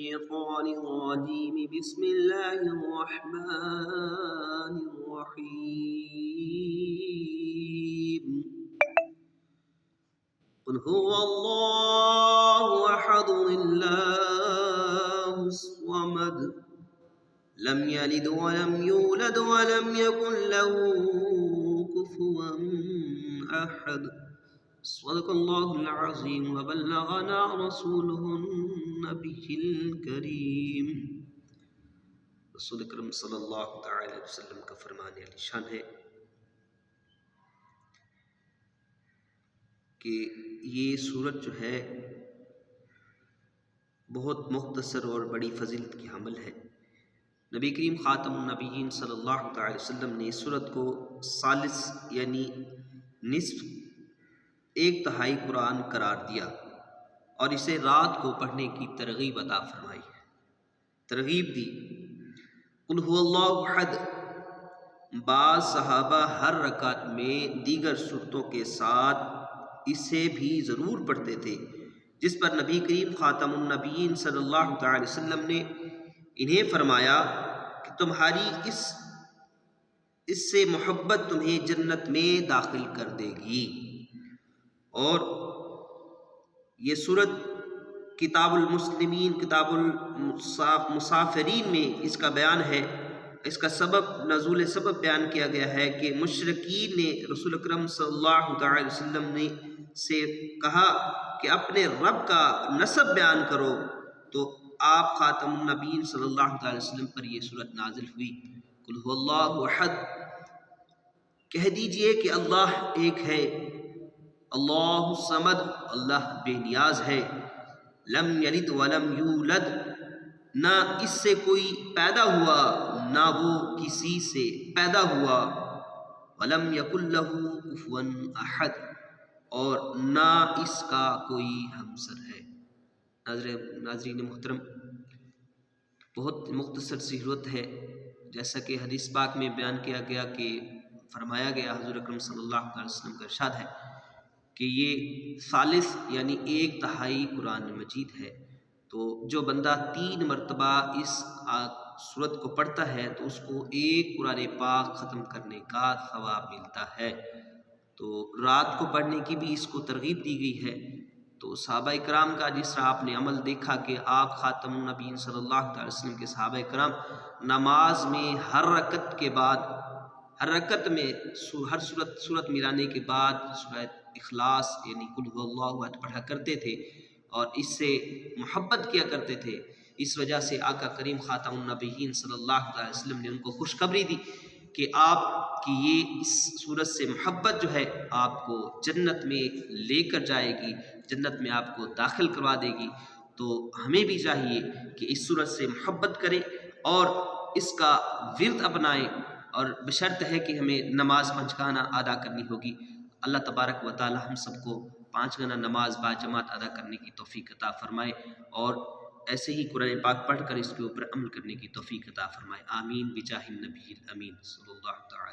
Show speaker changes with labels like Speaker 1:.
Speaker 1: الشيطان الرجيم بسم الله الرحمن الرحيم قل هو الله أحد الله الصمد لم يلد ولم يولد ولم يكن له كفوا أحد صدق الله العظيم وبلغنا رسوله النبي الكريم۔ رسول اکرم صلی اللہ تعالی علیہ وسلم کا فرمان علی شان ہے کہ یہ سورت جو ہے بہت مختصر اور بڑی فضیلت کی حامل ہے۔ نبی کریم خاتم النبیین صلی اللہ تعالی وسلم نے اس سورت کو ثالث یعنی نصف ایک تہائی قرآن قرار دیا اور اسے رات کو پڑھنے کی ترغیب عطا فرمائی، ترغیب دی۔ قل هو اللہ احد، بعض صحابہ ہر رکعت میں دیگر سورتوں کے ساتھ اسے بھی ضرور پڑھتے تھے، جس پر نبی کریم خاتم النبیین صلی اللہ تعالی وسلم نے انہیں فرمایا کہ تمہاری اس سے محبت تمہیں جنت میں داخل کر دے گی۔ اور یہ سورت کتاب المسلمین، کتاب المسافرین میں اس کا بیان ہے۔ اس کا سبب نزول سبب بیان کیا گیا ہے کہ مشرکین نے رسول اکرم صلی اللہ تعالی وسلم نے سے کہا کہ اپنے رب کا نسب بیان کرو، تو آپ خاتم النبیین صلی اللہ تعالی وسلم پر یہ سورت نازل ہوئی۔ قل هو اللہ احد، کہہ دیجئے کہ اللہ ایک ہے، اللہ الصمد، اللہ بے نیاز ہے، لم یلد ولم یولد، نہ اس سے کوئی پیدا ہوا نہ وہ کسی سے پیدا ہوا، ولم یکن لہ کفوا احد، اور نہ اس کا کوئی ہمسر ہے۔ ناظرین محترم، بہت مختصر سی صورت ہے، جیسا کہ حدیث پاک میں بیان کیا گیا کہ فرمایا گیا، حضور اکرم صلی اللہ علیہ وسلم کا ارشاد ہے کہ یہ ثالث یعنی ایک تہائی قرآن مجید ہے، تو جو بندہ 3 مرتبہ اس سورت کو پڑھتا ہے تو اس کو ایک قرآن پاک ختم کرنے کا ثواب ملتا ہے۔ تو رات کو پڑھنے کی بھی اس کو ترغیب دی گئی ہے۔ تو صحابہ کرام کا جس طرح آپ نے عمل دیکھا کہ آپ خاتم النبیین صلی اللہ علیہ وسلم کے صحابہ کرام نماز میں ہر رکعت کے بعد، ہر رکعت میں ہر سورت ملانے کے بعد سورہ اخلاص یعنی قل هو اللہ احد پڑھا کرتے تھے اور اس سے محبت کیا کرتے تھے۔ اس وجہ سے آقا کریم خاتم النبیین صلی اللہ علیہ وسلم نے ان کو خوشخبری دی کہ آپ کی یہ اس سورت سے محبت جو ہے آپ کو جنت میں لے کر جائے گی، جنت میں آپ کو داخل کروا دے گی۔ تو ہمیں بھی چاہیے کہ اس سورت سے محبت کریں اور اس کا ورد اپنائیں، اور بشرط ہے کہ ہمیں نماز 5 گانا ادا کرنی ہوگی۔ اللہ تبارک و تعالی ہم سب کو 5 گانا نماز باجماعت ادا کرنے کی توفیق عطا فرمائے، اور ایسے ہی قرآن پاک پڑھ کر اس کے اوپر عمل کرنے کی توفیق عطا فرمائے۔ آمین بجاہ النبی الامین صلی اللہ تعالی